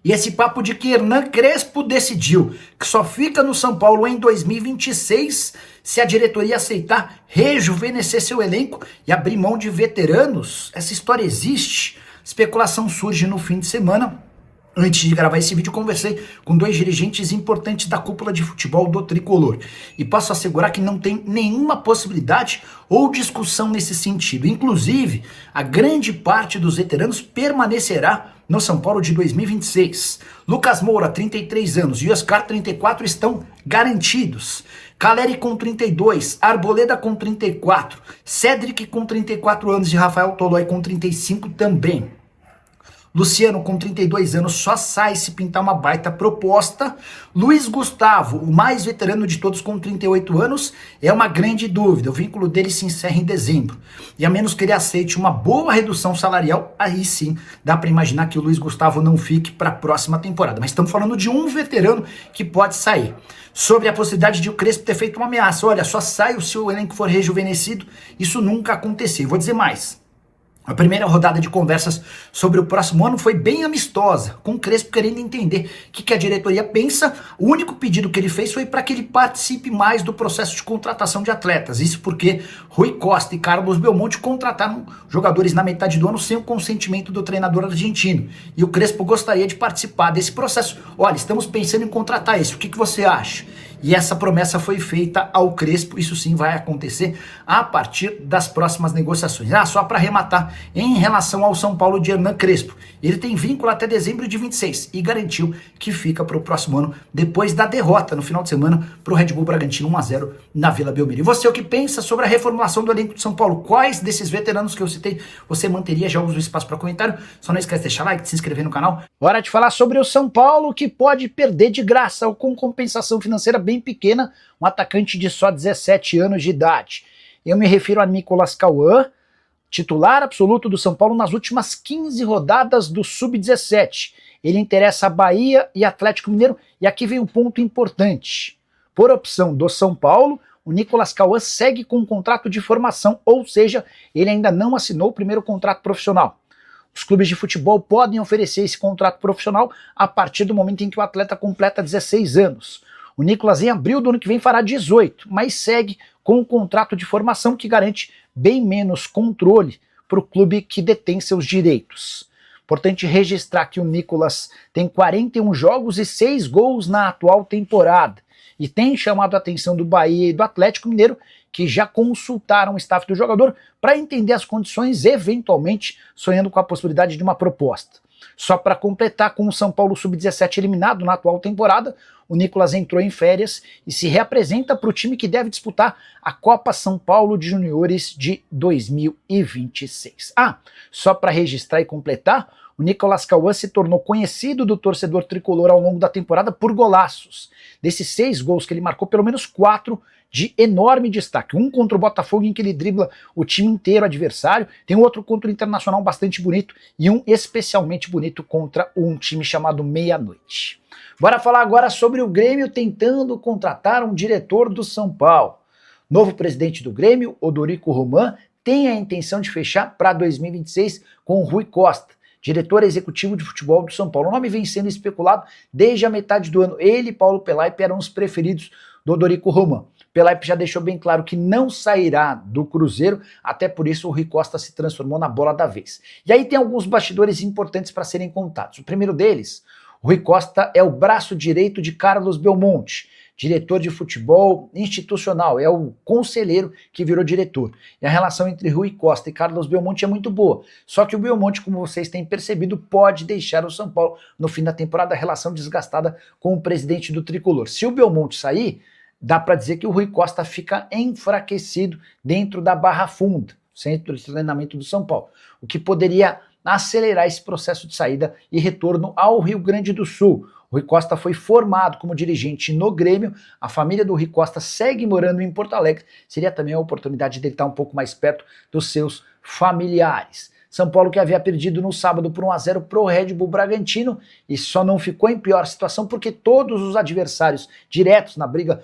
E esse papo de que Hernan Crespo decidiu que só fica no São Paulo em 2026 se a diretoria aceitar rejuvenescer seu elenco e abrir mão de veteranos, essa história existe. Especulação surge no fim de semana. Antes de gravar esse vídeo, conversei com dois dirigentes importantes da cúpula de futebol do Tricolor. E posso assegurar que não tem nenhuma possibilidade ou discussão nesse sentido. Inclusive, a grande parte dos veteranos permanecerá no São Paulo de 2026. Lucas Moura, 33 anos, e Oscar, 34, estão garantidos. Caleri com 32, Arboleda com 34, Cedric com 34 anos e Rafael Tolói com 35 também. Luciano, com 32 anos, só sai se pintar uma baita proposta. Luiz Gustavo, o mais veterano de todos, com 38 anos, é uma grande dúvida. O vínculo dele se encerra em dezembro. E a menos que ele aceite uma boa redução salarial, aí sim dá para imaginar que o Luiz Gustavo não fique para a próxima temporada. Mas estamos falando de um veterano que pode sair. Sobre a possibilidade de o Crespo ter feito uma ameaça. Olha, só sai se o elenco for rejuvenescido. Isso nunca aconteceu. Vou dizer mais. A primeira rodada de conversas sobre o próximo ano foi bem amistosa, com o Crespo querendo entender o que a diretoria pensa. O único pedido que ele fez foi para que ele participe mais do processo de contratação de atletas. Isso porque Rui Costa e Carlos Belmonte contrataram jogadores na metade do ano sem o consentimento do treinador argentino. E o Crespo gostaria de participar desse processo. Olha, estamos pensando em contratar esse, o que você acha? E essa promessa foi feita ao Crespo, isso sim vai acontecer a partir das próximas negociações. Só para arrematar, em relação ao São Paulo de Hernan Crespo, ele tem vínculo até dezembro de 26 e garantiu que fica para o próximo ano, depois da derrota no final de semana para o Red Bull Bragantino 1-0 na Vila Belmiro. E você, o que pensa sobre a reformulação do elenco de São Paulo? Quais desses veteranos que eu citei você manteria? Já usa o espaço para comentário. Só não esquece de deixar like, de se inscrever no canal. Hora de falar sobre o São Paulo, que pode perder de graça ou com compensação financeira bem pequena, um atacante de só 17 anos de idade. Eu me refiro a Nicolas Cauã, titular absoluto do São Paulo nas últimas 15 rodadas do Sub-17. Ele interessa a Bahia e Atlético Mineiro, e aqui vem um ponto importante. Por opção do São Paulo, o Nicolas Cauã segue com um contrato de formação, ou seja, ele ainda não assinou o primeiro contrato profissional. Os clubes de futebol podem oferecer esse contrato profissional a partir do momento em que o atleta completa 16 anos. O Nicolas, em abril do ano que vem, fará 18, mas segue com um contrato de formação que garante bem menos controle para o clube que detém seus direitos. Importante registrar que o Nicolas tem 41 jogos e 6 gols na atual temporada e tem chamado a atenção do Bahia e do Atlético Mineiro, que já consultaram o staff do jogador para entender as condições, eventualmente sonhando com a possibilidade de uma proposta. Só para completar, com o São Paulo Sub-17 eliminado na atual temporada, o Nicolas entrou em férias e se reapresenta para o time que deve disputar a Copa São Paulo de Juniores de 2026. Só para registrar e completar, o Nicolas Cauã se tornou conhecido do torcedor tricolor ao longo da temporada por golaços. Desses 6 gols que ele marcou, pelo menos 4 de enorme destaque. Um contra o Botafogo, em que ele dribla o time inteiro adversário, tem outro contra o Internacional bastante bonito e um especialmente bonito contra um time chamado Meia-Noite. Bora falar agora sobre o Grêmio tentando contratar um diretor do São Paulo. Novo presidente do Grêmio, Odorico Roman, tem a intenção de fechar para 2026 com o Rui Costa, diretor executivo de futebol do São Paulo. O nome vem sendo especulado desde a metade do ano. Ele e Paulo Pelaipe eram os preferidos do Odorico Roman. Pelaipe já deixou bem claro que não sairá do Cruzeiro, até por isso o Rui Costa se transformou na bola da vez. E aí tem alguns bastidores importantes para serem contados. O primeiro deles, o Rui Costa é o braço direito de Carlos Belmonte, diretor de futebol institucional, é o conselheiro que virou diretor. E a relação entre Rui Costa e Carlos Belmonte é muito boa. Só que o Belmonte, como vocês têm percebido, pode deixar o São Paulo no fim da temporada, a relação desgastada com o presidente do Tricolor. Se o Belmonte sair, dá para dizer que o Rui Costa fica enfraquecido dentro da Barra Funda, centro de treinamento do São Paulo, o que poderia acelerar esse processo de saída e retorno ao Rio Grande do Sul. O Rui Costa foi formado como dirigente no Grêmio, a família do Rui Costa segue morando em Porto Alegre, seria também a oportunidade de ele estar um pouco mais perto dos seus familiares. São Paulo que havia perdido no sábado por 1-0 para o Red Bull Bragantino e só não ficou em pior situação porque todos os adversários diretos na briga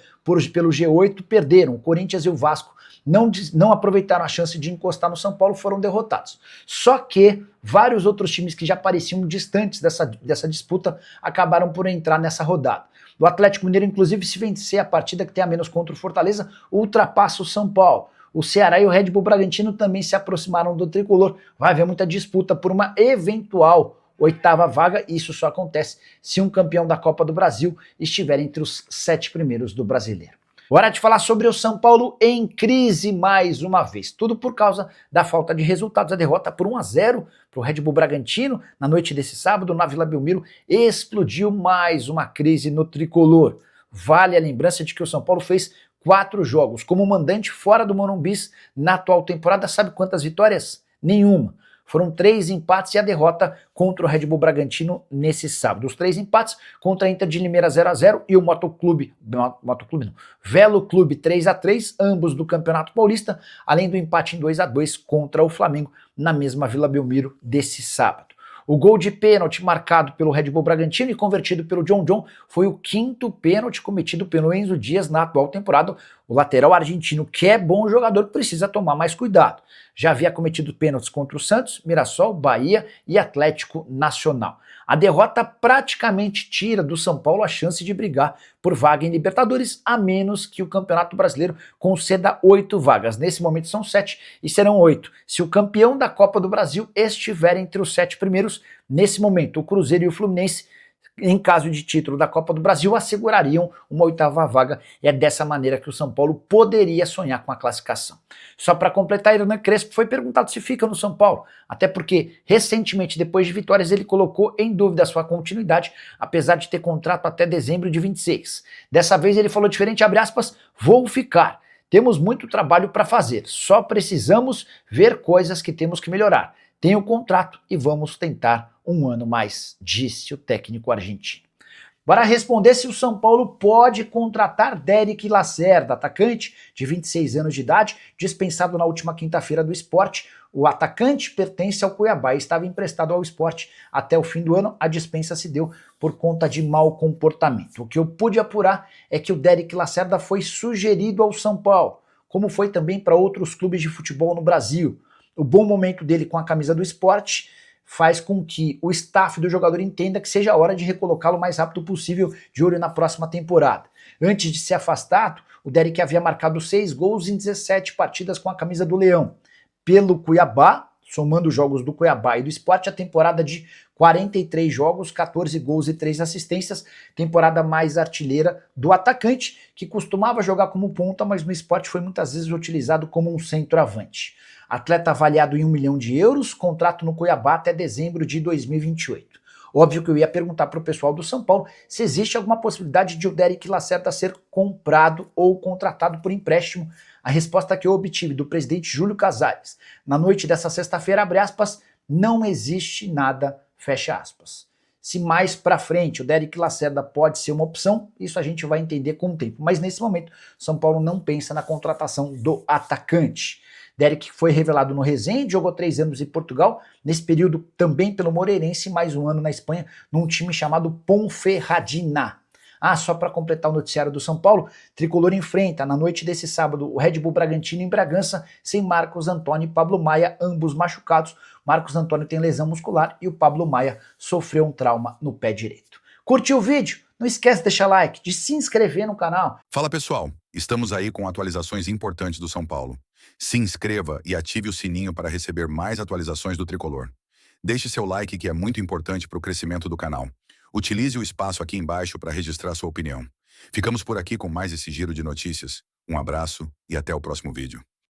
pelo G8 perderam. O Corinthians e o Vasco não aproveitaram a chance de encostar no São Paulo, foram derrotados. Só que vários outros times que já pareciam distantes dessa disputa acabaram por entrar nessa rodada. O Atlético Mineiro, inclusive, se vencer a partida que tem a menos contra o Fortaleza, ultrapassa o São Paulo. O Ceará e o Red Bull Bragantino também se aproximaram do tricolor. Vai haver muita disputa por uma eventual 8ª vaga, e isso só acontece se um campeão da Copa do Brasil estiver entre os 7 primeiros do Brasileiro. Hora de falar sobre o São Paulo em crise mais uma vez. Tudo por causa da falta de resultados. A derrota por 1-0 para o Red Bull Bragantino na noite desse sábado na Vila Belmiro explodiu mais uma crise no tricolor. Vale a lembrança de que o São Paulo fez 4 jogos como mandante fora do Morumbi na atual temporada. Sabe quantas vitórias? Nenhuma. Foram 3 empates e a derrota contra o Red Bull Bragantino nesse sábado. Os 3 empates contra a Inter de Limeira 0-0 e o Velo Clube 3-3, ambos do Campeonato Paulista, além do empate em 2-2 contra o Flamengo na mesma Vila Belmiro desse sábado. O gol de pênalti marcado pelo Red Bull Bragantino e convertido pelo John John foi o 5º pênalti cometido pelo Enzo Dias na atual temporada. O lateral argentino, que é bom jogador, precisa tomar mais cuidado. Já havia cometido pênaltis contra o Santos, Mirassol, Bahia e Atlético Nacional. A derrota praticamente tira do São Paulo a chance de brigar por vaga em Libertadores, a menos que o Campeonato Brasileiro conceda 8 vagas. Nesse momento são 7 e serão 8. Se o campeão da Copa do Brasil estiver entre os 7 primeiros, nesse momento o Cruzeiro e o Fluminense, em caso de título da Copa do Brasil, assegurariam uma 8ª vaga, e é dessa maneira que o São Paulo poderia sonhar com a classificação. Só para completar, Hernan Crespo foi perguntado se fica no São Paulo, até porque recentemente, depois de vitórias, ele colocou em dúvida a sua continuidade, apesar de ter contrato até dezembro de 26. Dessa vez ele falou diferente, abre aspas, vou ficar. Temos muito trabalho para fazer, só precisamos ver coisas que temos que melhorar. Tenho o contrato e vamos tentar um ano mais, disse o técnico argentino. Para responder se o São Paulo pode contratar Derek Lacerda, atacante de 26 anos de idade, dispensado na última quinta-feira do Sport. O atacante pertence ao Cuiabá e estava emprestado ao Sport até o fim do ano. A dispensa se deu por conta de mau comportamento. O que eu pude apurar é que o Derek Lacerda foi sugerido ao São Paulo, como foi também para outros clubes de futebol no Brasil. O bom momento dele com a camisa do Sport faz com que o staff do jogador entenda que seja a hora de recolocá-lo o mais rápido possível, de olho na próxima temporada. Antes de ser afastado, o Derek havia marcado 6 gols em 17 partidas com a camisa do Leão. Pelo Cuiabá, somando os jogos do Cuiabá e do Sport, a temporada de 43 jogos, 14 gols e 3 assistências, temporada mais artilheira do atacante, que costumava jogar como ponta, mas no Sport foi muitas vezes utilizado como um centroavante. Atleta avaliado em 1 milhão de euros, contrato no Cuiabá até dezembro de 2028. Óbvio que eu ia perguntar para o pessoal do São Paulo se existe alguma possibilidade de o Derek Lacerda ser comprado ou contratado por empréstimo. A resposta que eu obtive do presidente Júlio Casares na noite dessa sexta-feira, abre aspas, não existe nada, fecha aspas. Se mais para frente o Derek Lacerda pode ser uma opção, isso a gente vai entender com o tempo. Mas nesse momento, São Paulo não pensa na contratação do atacante. Derek foi revelado no Resende, jogou 3 anos em Portugal, nesse período também pelo Moreirense, mais 1 ano na Espanha, num time chamado Ponferradina. Só para completar o noticiário do São Paulo, Tricolor enfrenta na noite desse sábado o Red Bull Bragantino em Bragança, sem Marcos Antônio e Pablo Maia, ambos machucados. Marcos Antônio tem lesão muscular e o Pablo Maia sofreu um trauma no pé direito. Curtiu o vídeo? Não esquece de deixar like, de se inscrever no canal. Fala pessoal, estamos aí com atualizações importantes do São Paulo. Se inscreva e ative o sininho para receber mais atualizações do Tricolor. Deixe seu like, que é muito importante para o crescimento do canal. Utilize o espaço aqui embaixo para registrar sua opinião. Ficamos por aqui com mais esse giro de notícias. Um abraço e até o próximo vídeo.